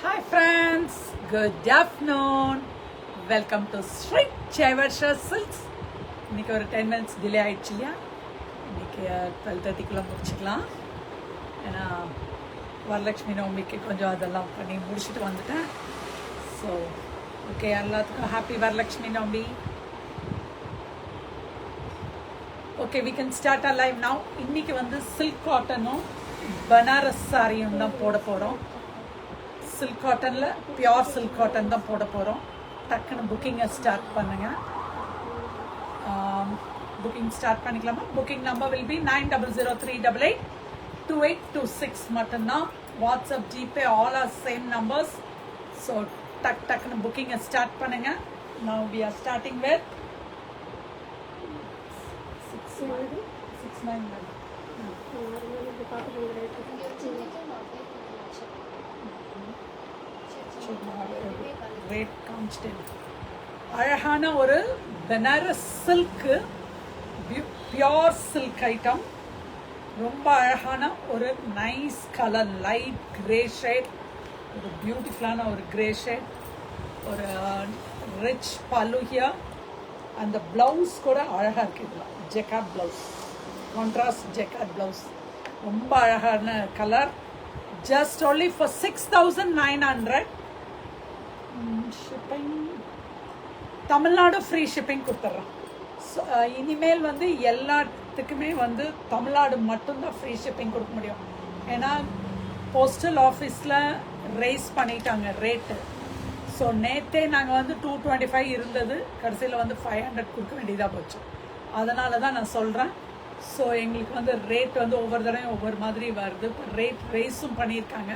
Hi friends, good afternoon. Welcome to Sri Jaivarsha Silks. இன்னைக்கு ஒரு 10 minutes delay ஆயிடுச்சு இல்லையா? இன்னைக்கு 12:30 முடிச்சுக்கலாம். ஏன்னா வரலட்சுமி நவமிக்கு கொஞ்சம் அதெல்லாம் பண்ணி முடிச்சுட்டு வந்துட்டேன். ஸோ ஓகே, எல்லாத்துக்கும் happy Varalakshmi Navami. Okay, we can start our live now. இன்னைக்கு வந்து சில்க் காட்டனும் பனாரஸ் சாரியும் தான் போட போகிறோம். சில்க் காட்டனில் பியோர் சில்க் காட்டன் தான் போட போகிறோம். டக்குன்னு புக்கிங்கை ஸ்டார்ட் பண்ணுங்கள். புக்கிங் ஸ்டார்ட் பண்ணிக்கலாமா? புக்கிங் நம்பர் வில் பி 9003882826 மட்டும்தான். WhatsApp, GPay all R same numbers. So டக்குன்னு புக்கிங்கை ஸ்டார்ட் பண்ணுங்கள். Now we are starting with 699. Rate constant. அழகான ஒரு Banaras silk, pure silk item. ரொம்ப அழகான ஒரு nice colour, light grey shade, ஒரு பியூட்டிஃபுல்லான ஒரு கிரே ஷேட், ஒரு ரிச் பல்லு ஹியர். அந்த ப்ளவுஸ் கூட அழகாக இருக்குது. Jacquard blouse, contrast jacquard blouse, ரொம்ப அழகான colour. Just only for 6,900. Shipping Tamil Nadu free shipping கொடுத்துட்றோம். இனிமேல் வந்து எல்லாத்துக்குமே வந்து தமிழ்நாடு மட்டும்தான் ஃப்ரீ ஷிப்பிங் கொடுக்க முடியும். ஏன்னா போஸ்டல் ஆஃபீஸில் ரைஸ் பண்ணிட்டாங்க ரேட்டு. ஸோ நேற்றே நாங்கள் வந்து 225 இருந்தது, கடைசியில் வந்து 500 கொடுக்க வேண்டியதாக போச்சு. அதனால தான் நான் சொல்கிறேன். ஸோ எங்களுக்கு வந்து ரேட் வந்து ஒவ்வொரு தடவையும் ஒவ்வொரு மாதிரி வருது. இப்போ ரேட் ரைஸும் பண்ணியிருக்காங்க.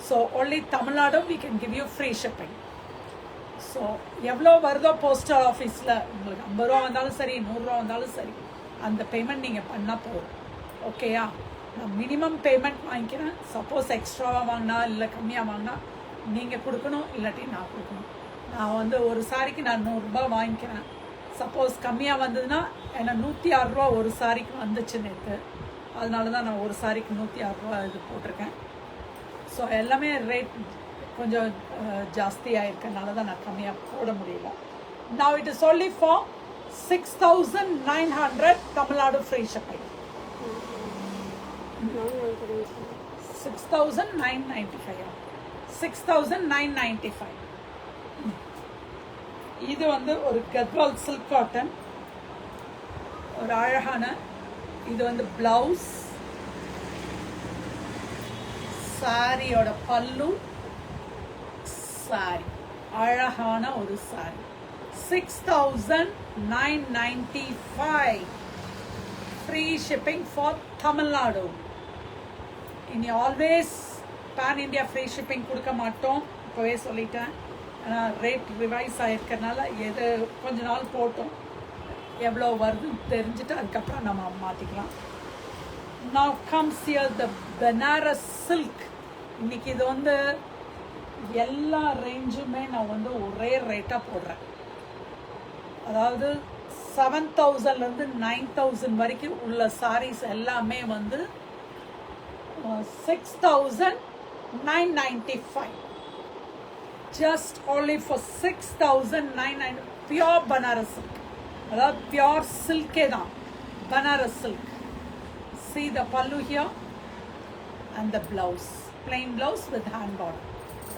So only Tamil Nadu we can give you free shipping. So எவ்வளோ வருதோ போஸ்டல் ஆஃபீஸில் உங்களுக்கு 50 ரூபா வந்தாலும் சரி, 100 ரூபா வந்தாலும் சரி, அந்த பேமெண்ட் நீங்கள் பண்ணால் போதும். ஓகேயா? நான் மினிமம் பேமெண்ட் வாங்கிக்கிறேன். சப்போஸ் எக்ஸ்ட்ராவாக வாங்கினா இல்லை கம்மியாக வாங்கினா நீங்கள் கொடுக்கணும், இல்லாட்டி நான் கொடுக்கணும். நான் வந்து ஒரு சாரிக்கு நான் 100 ரூபா வாங்கிக்கிறேன். சப்போஸ் கம்மியாக வந்ததுன்னா, ஏன்னா 106 ரூபா ஒரு சாரிக்கு வந்துச்சு நேற்று. அதனால தான் நான் ஒரு சாரிக்கு 106 ரூபா இது போட்டிருக்கேன். ஸோ எல்லாமே ரேட் கொஞ்சம் ஜாஸ்தியாக இருக்கனால தான் நான் கம்மியாக போட முடியல. Now it is only for 6,900 Tamil Nadu free shipping. 6,995. 6,995. இது வந்து ஒரு கத்வால் சில்க் காட்டன், ஒரு அழகான, இது வந்து பிளவுஸ், சாரியோட பல்லு, சாரி அழகான ஒரு sari. 6,995 free shipping for Tamil Nadu. இனி always pan India free shipping கொடுக்க மாட்டோம், இப்போவே சொல்லிட்டேன். ரேட் ரிவைஸ் ஆகிருக்கனால எது கொஞ்ச நாள் போட்டோம், எவ்வளோ வருதுன்னு தெரிஞ்சுட்டு அதுக்கப்புறம் நம்ம மாற்றிக்கலாம். Now comes here the Banaras silk. இன்னைக்கு இது வந்து எல்லா ரேஞ்சுமே நான் வந்து ஒரே ரேட்டாக போடுறேன். அதாவது 7,000லேருந்து 9,000 வரைக்கும் உள்ள சாரீஸ் எல்லாமே வந்து 6,995. Just only for 6,995. Pure Banaras silk, அதாவது பியோர் சில்கே தான் Banaras silk. See the pallu here and the blouse, plain blouse with hand border.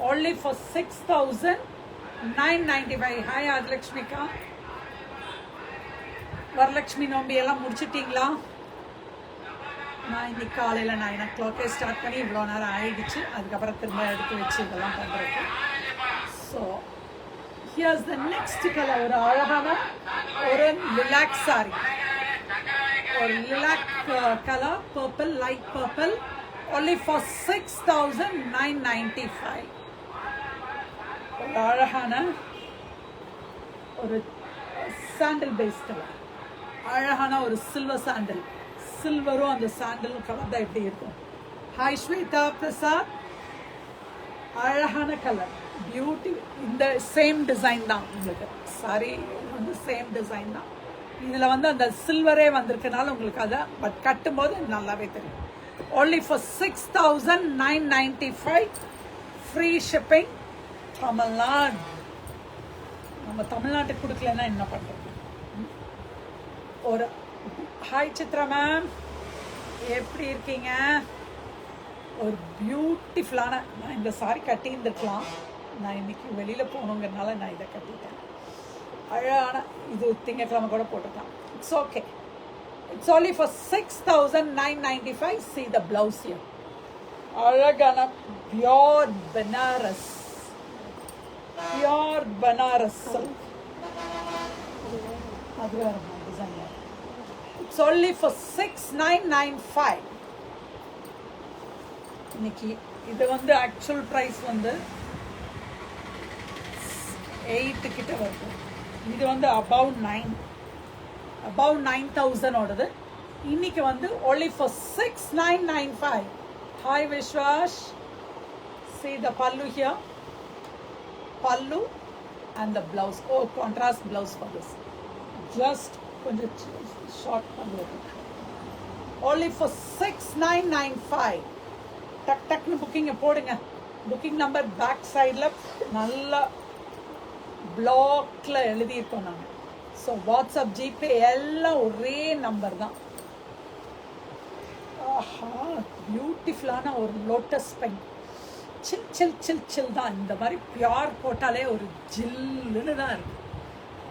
Only for 6,995. Hi Adlakshmika. Varalakshmi நோம்பி எல்லாம் முடிச்சிட்டிங்களா? நான் இன்னைக்கு காலையில் 9 o'clock ஸ்டார்ட் பண்ணி இவ்வளோ நேரம் ஆயிடுச்சு. அதுக்கப்புறம் திரும்ப எடுத்து வச்சு இதெல்லாம் பண்ணுறதுக்கு. So here's the next colour. ஒரு அழகான ஒரு லிலாக் சாரி, ஒரு lilac colour, purple, light purple. only for 6,995. ஒரு அழகான ஒரு சாண்டல் பேஸ் கலர், அழகான ஒரு சில்வர் சாண்டல். சில்வரும் அந்த சாண்டல் கலர் தான் எப்படி இருக்கும். ஹாய் ஸ்வேதா பிரசாத். அழகான கலர், பியூட்டி. இந்த சேம் டிசைன் தான் உங்களுக்கு சாரி வந்து சேம் டிசைன் தான். இதில் வந்து அந்த சில்வரே வந்திருக்கனால உங்களுக்கு அதை பட் கட்டும்போது நல்லாவே தெரியும். only for 6,995 free shipping. Tamil Nadu நம்ம தமிழ்நாட்டுக்கு கொடுக்கலன்னா என்ன பண்ணுறது? ஒரு ஹாய் சித்ரா மேம், எப்படி இருக்கீங்க? ஒரு பியூட்டிஃபுல்லான, நான் இந்த சாரி கட்டியிருந்துருக்கலாம், நான் இன்னைக்கு வெளியில் போகணுங்கிறதுனால நான் இதை கட்டிட்டேன். அழகான இது திங்கக்கிழமை கூட போட்டுக்கலாம். It's okay. It's only for 6,995. See the blouse here. அழகான pure Banaras, pure Banaras silk. அது வேற டிசைன். It's only for 6,995. இன்னைக்கு இது வந்து ஆக்சுவல் ப்ரைஸ் வந்து 8 கிட்ட வருது. இது வந்து above 9,000 ஓடுது. இன்னைக்கு வந்து only for 6,995. Hi Vishwash. See the pallu here. Pallu and the blouse. Oh, contrast blouse for this. Just கொஞ்சம் short pallu. Only for 6,995. டக் டக்னு புக்கிங்கை போடுங்க. புக்கிங் நம்பர் பேக் சைடில் நல்லா பிளாக்ல எழுதியிருக்கோம் நாங்கள். ஸோ வாட்ஸ்அப், ஜிபே எல்லாம் ஒரே நம்பர் தான். ஆஹா, பியூட்டிஃபுல்லான ஒரு லோட்டஸ் பென். சில் சில் சில் சில் தான். இந்த மாதிரி பியூர் போட்டாலே ஒரு ஜில்லுன்னு தான் இருக்குது.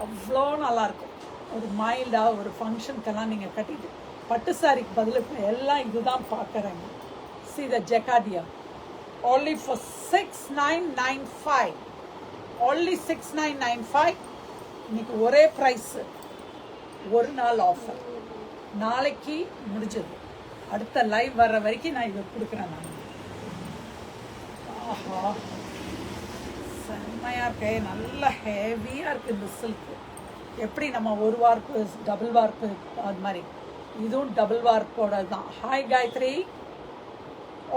அவ்வளோ நல்லாயிருக்கும். ஒரு மைல்டாக ஒரு ஃபங்க்ஷனுக்கெல்லாம் நீங்கள் கட்டிட்டு பட்டு சாரிக்கு பதிலுக்கு எல்லாம் இதுதான் பார்க்குறேங்க. See the jacquard. Only for 6,995. Only 6,995. இன்னைக்கு ஒரே ப்ரைஸ், ஒரு நாள் ஆஃபர். நாளைக்கு முடிஞ்சது. அடுத்த லைவ் வர்ற வரைக்கும் நான் இதை கொடுக்குறேன். நான் ஆஹா, செம்மையாக இருக்கு. நல்ல ஹெவியாக இருக்குது இந்த சில்க்கு. எப்படி நம்ம ஒரு வார்ப்பு டபுள் வார்ப்பு அது மாதிரி இதுவும் டபுள் வார்ப்போட தான். ஹாய் காயத்ரி.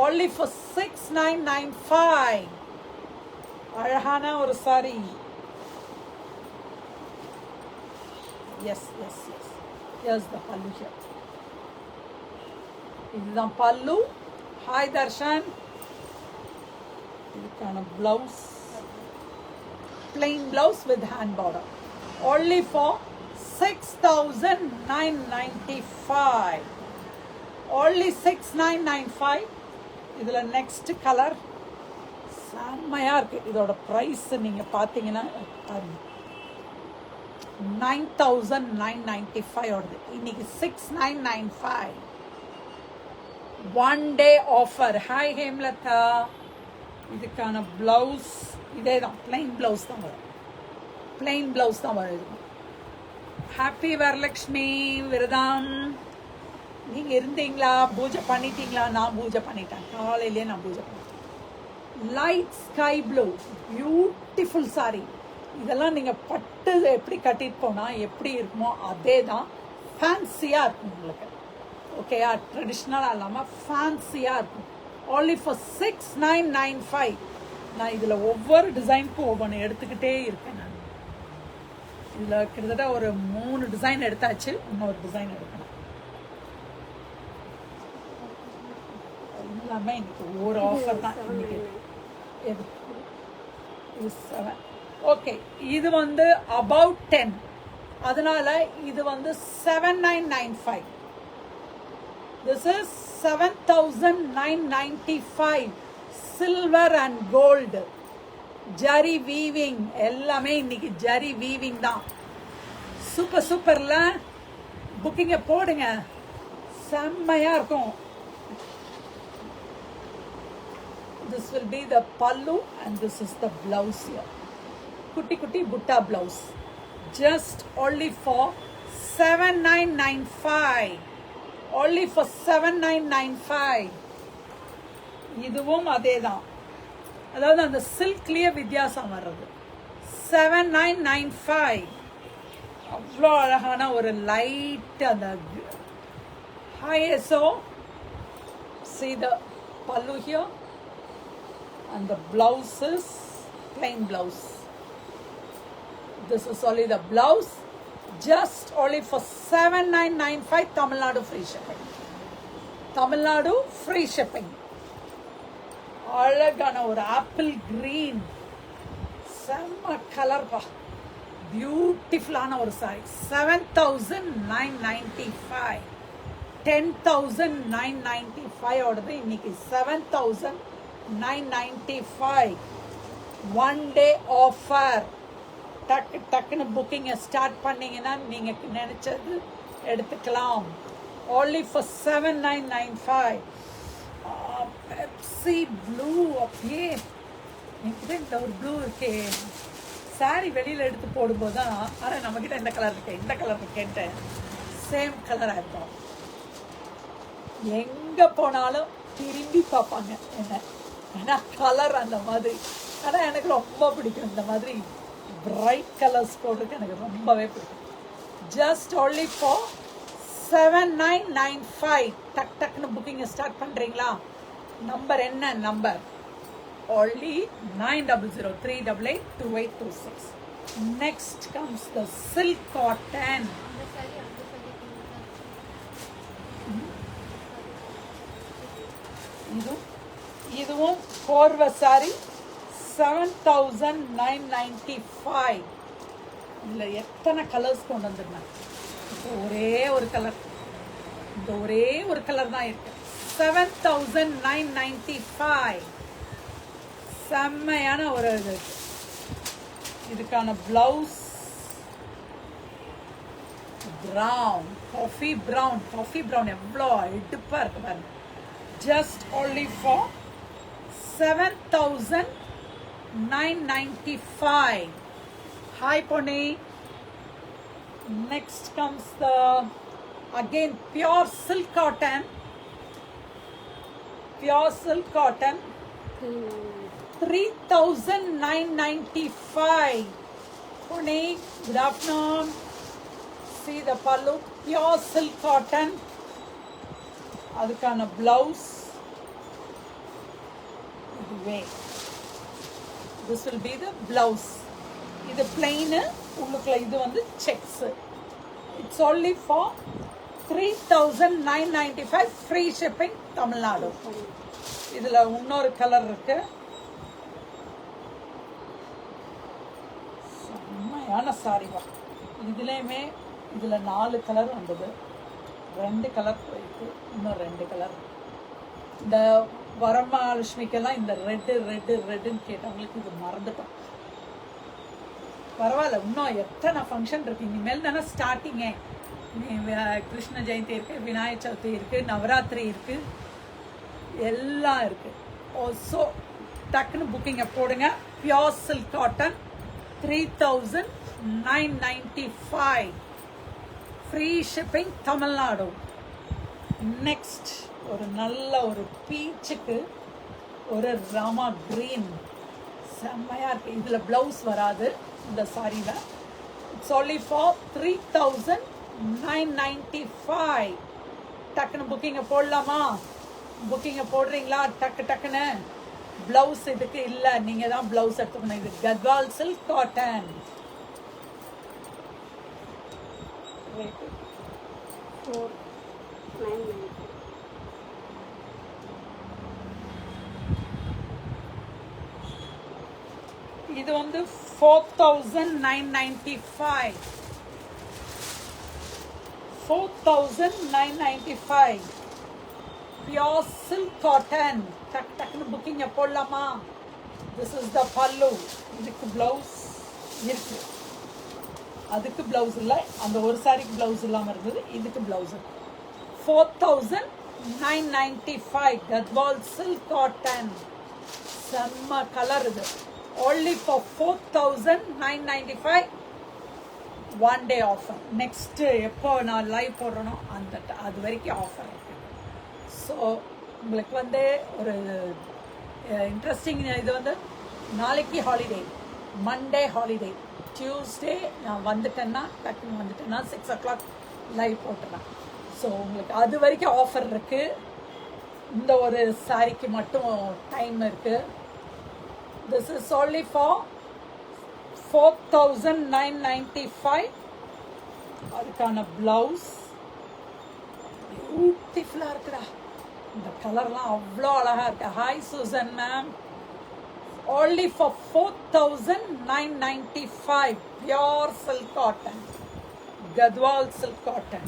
Only for 6,995. அழகான ஒரு sorry. Yes. Here's the pallu here. இதுதான் பல்லு. ஹாய் தர்ஷன். இதுக்கான blouse, plain blouse with hand border. Only for 6,995. Only 6,995. இதில் நெக்ஸ்ட் கலர் செம்மையாக இருக்குது. இதோட ப்ரைஸ் நீங்கள் பார்த்தீங்கன்னா 9,995 ஓடுது. இன்னைக்கு 6,995. One day offer. Hi Hemlata. இதுக்கான ப்ளவுஸ் இதே தான், பிளைன் ப்ளவுஸ் தான் வரும். பிளைன் ப்ளவுஸ் தான் வரும். ஹாப்பி வரலக்ஷ்மி விரதம். நீங்கள் இருந்தீங்களா? பூஜை பண்ணிட்டீங்களா? நான் பூஜை பண்ணிட்டேன். காலையிலேயே நான் பூஜை பண்ணிட்டேன். Light sky blue beautiful sorry. இதெல்லாம் நீங்கள் பட்டு எப்படி கட்டிட்டு போனால் எப்படி இருக்குமோ அதே தான். ஃபேன்சியாக இருக்கும் உங்களுக்கு. ஓகேயா? ட்ரெடிஷ்னலாக இல்லாமல் ஃபேன்சியாக இருக்கும். only for 6,995. நான் இதில் ஒவ்வொரு டிசைனுக்கும் ஒவ்வொன்று எடுத்துக்கிட்டே இருக்கேன். நான் இதில் கிட்டத்தட்ட ஒரு 3 டிசைன் எடுத்தாச்சு. இன்னொரு டிசைன் எடுக்கணும். எல்லாமே இன்னைக்கு ஒரு ஆஃபர் தான். இன்னைக்கு இது 7. ஓகே, இது வந்து அபவுட் 10. அதனால இது வந்து 7,995. This is 7,995. Silver and gold zari weaving. எல்லாமே இன்னைக்கு ஜரி வீவிங் தான். சூப்பர் சூப்பர்ல. புக்கிங்கை போடுங்க, செம்மையாக இருக்கும். This will be the pallu and this is the blouse here. Kutti kutti butta blouse. Just only for 7,995. Only for 7,995. இதுவும் அதே தான். அதாவது அந்த சில்க்லேயே வித்தியாசம் வர்றது. 7,995. அவ்வளோ அழகான ஒரு லைட் அந்த hi எஸோ. See the pallu here. And the blouse is plain blouse. This is only the blouse. Just only for 7,995. Tamil Nadu free shipping. Tamil Nadu free shipping. அழகான ஒரு ஆப்பிள் கிரீன், செம்ம கலர் பா, பியூட்டிஃபுல்லான ஒரு sorry. 7,995, 10,995 ஓடது இன்னைக்கு 7,995. 1 day offer. டக்கு டக்குன்னு புக்கிங்கை start பண்ணீங்கன்னா நீங்கள் நினச்சது எடுத்துக்கலாம். only for 7,995. பெப்சி ப்ளூ, அப்படியே என்கிட்ட இந்த ஒரு ப்ளூ இருக்கே, சாரி வெளியில் எடுத்து போடும்போது தான் ஆனால் நம்மக்கிட்ட இந்த கலர் இருக்கேன், இந்த கலர் இருக்கேன்ட்டு சேம் கலராக இருக்கும். எங்கே போனாலும் திரும்பி பார்ப்பாங்க என்ன, ஏன்னா கலர் அந்த மாதிரி. ஆனால் எனக்கு ரொம்ப பிடிக்கும் இந்த மாதிரி பிரைட் கலர்ஸ் போடுறதுக்கு, எனக்கு ரொம்பவே பிடிக்கும். Just only for 7,995. டக் டக்குன்னு புக்கிங்கை ஸ்டார்ட் பண்ணுறீங்களா? நம்பர் என்ன number? only 9003882826. Next comes the silk cotton. இதுவும் கோர்வை சாரி 7,995. இதில் எத்தனை கலர்ஸ் கொண்டு வந்துருந்தேன். இப்போ ஒரே ஒரு கலர், இந்த ஒரே ஒரு கலர் தான் இருக்கு. 7,995. செம்மையான ஒரு இது. இதுக்கான blouse brown, coffee brown. Coffee brown எவ்வளோ எடுப்பாக இருக்கு பாருங்க. Just only for 7,995. Hi Pony. Next comes the again pure silk cotton. Pure silk cotton. 3,995. Pony, good afternoon. See the pallu, pure silk cotton. அதுக்கான பிளவுஸ் இதுவே. This will be the blouse. இது plain, உள்ளுக்குள்ள இது வந்து checks. It's only for 3,995. free shipping Tamil Nadu. இதுல இன்னொரு colour இருக்கு, செம்மையான சாரிவா. இதுலயுமே இதுல 4 கலர் வந்தது, 2 கலர் போயிருக்கு, இன்னும் 2 கலர். இந்த வரமகாலட்சுமிக்கெல்லாம் இந்த ரெட்டுன்னு கேட்டவங்களுக்கு இது மறந்துட்டோம். பரவாயில்ல, இன்னும் எத்தனை ஃபங்க்ஷன் இருக்கு. இனிமேல் தானே ஸ்டார்டிங்கே. கிருஷ்ண ஜெயந்தி இருக்கு, விநாயகர் சதுர்த்தி இருக்கு, நவராத்திரி இருக்கு, எல்லாம் இருக்கு. ஸோ டக்குன்னு புக்கிங்கை போடுங்க. Pure silk cotton 3,995. Free shipping Tamil Nadu. Next ஒரு நல்ல ஒரு பீச்சுக்கு ஒரு ராமா கிரீன், செம்மையாக இருக்குது. இதில் ப்ளவுஸ் வராது இந்த சாரியில். It's only for 3,995. டக்குன்னு புக்கிங்கை போடலாமா? புக்கிங்கை போடுறீங்களா? டக்குன்னு. ப்ளவுஸ் இதுக்கு இல்லை, நீங்கள் தான் ப்ளவுஸ் எடுத்துக்கணும். இது கத்வால் சில்க் காட்டன். இது வந்து 4,995. 4,995. Pure silk cotton. டக்குன்னு புக்கிங்க போடலாமா? This is the pallu. இதுக்கு பிளவுஸ் இருக்கு, அதுக்கு பிளவுஸ் இல்லை. அந்த ஒரு சாரிக்கு பிளவுஸ் இல்லாமல் இருந்தது, இதுக்கு பிளவுஸ். 4,995. கத்வால் சில்க் காட்டன், செம்ம கலர் இது. only for 4,995. 1 day offer. Next எப்போ நான் லைவ் போடுறேனோ அது வரைக்கும் ஆஃபர் இருக்கு. ஸோ உங்களுக்கு வந்து ஒரு இன்ட்ரெஸ்டிங் இது வந்து நாளைக்கு ஹாலிடே, மண்டே ஹாலிடே, டியூஸ்டே நான் வந்துட்டேன்னா 6 o'clock லைவ் போட்டுறேன். ஸோ உங்களுக்கு அது வரைக்கும் ஆஃபர் இருக்குது. இந்த ஒரு சாரிக்கு மட்டும் டைம் இருக்குது. This is only for 4,995. அதுக்கான பிளவுஸ் பியூட்டிஃபுல்லாக இருக்குடா. இந்த கலர்லாம் அவ்வளோ அழகாக இருக்கு. Hi Susan ma'am. only for 4,995 pure silk cotton, Gadwal silk cotton.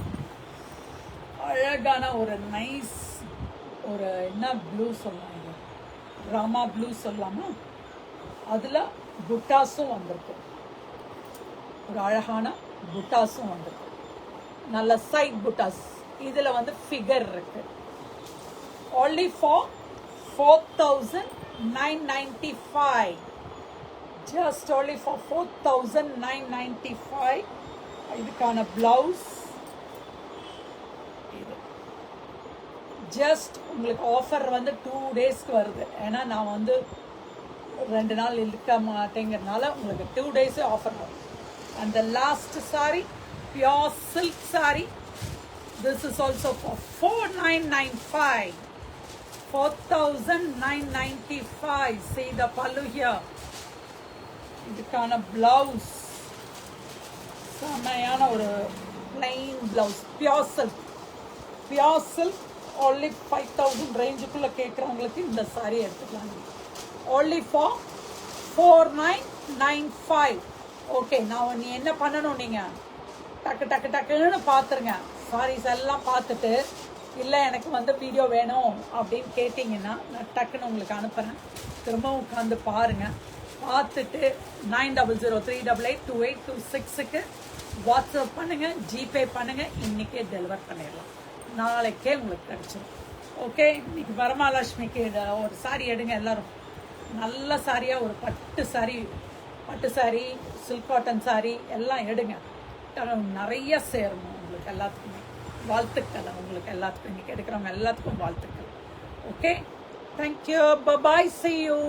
அழகான ஒரு நைஸ் ஒரு என்ன ப்ளூ சொல்லலாம், இது ராமா ப்ளூ சொல்லலாமா, அதில் புட்டாஸும் வந்திருக்கு, ஒரு அழகான புட்டாஸும் வந்திருக்கு, நல்ல சைட் புட்டாஸ். இதில் வந்து ஃபிகர் இருக்கு. only for 4,995, just only for 4,995. இதுக்கான பிளவுஸ் இது ஜஸ்ட் உங்களுக்கு ஆஃபர் வந்து 2 டேஸ்க்கு வருது. ஏன்னா நான் வந்து 2 நாள் இருக்க மாட்டேங்கிறதுனால உங்களுக்கு 2 டேஸ் ஆஃபர் வரும். And the last sorry pure silk sorry, this is also for 4,995. 4,995. See the pallu here. இதுக்கான பிளவுஸ் செமையான ஒரு plain blouse, pure silk. Pure silk only 5,000 ரேஞ்சுக்குள்ளே கேட்குறவங்களுக்கு இந்த சாரி எடுத்துக்கலாம். only for 4,995. ஓகே, நான் நீ என்ன பண்ணணும், நீங்கள் டக்குன்னு பார்த்துருங்க. சாரீஸ் எல்லாம் பார்த்துட்டு இல்லை எனக்கு வந்து வீடியோ வேணும் அப்படின்னு கேட்டிங்கன்னா நான் டக்குன்னு உங்களுக்கு அனுப்புகிறேன். திரும்பவும் உட்காந்து பாருங்கள். பார்த்துட்டு 9003882826க்கு வாட்ஸ்அப் பண்ணுங்கள், ஜிபே பண்ணுங்கள். இன்றைக்கே டெலிவர் பண்ணிடலாம், நாளைக்கே உங்களுக்கு கிடச்சிடும். ஓகே, இன்னைக்கு வரமகாலட்சுமிக்கு ஒரு சாரி எடுங்க எல்லாரும். நல்ல சாரியாக ஒரு பட்டு சாரி, சில்க் காட்டன் சாரி எல்லாம் எடுங்க. நிறைய சேரணும் உங்களுக்கு எல்லாத்துக்குமே. வாழ்த்துக்கள் உங்களுக்கு எல்லாத்துக்கும், இன்னைக்கு எடுக்கிறவங்க எல்லாத்துக்கும் வாழ்த்துக்கள். Okay, thank you, bye bye, see you.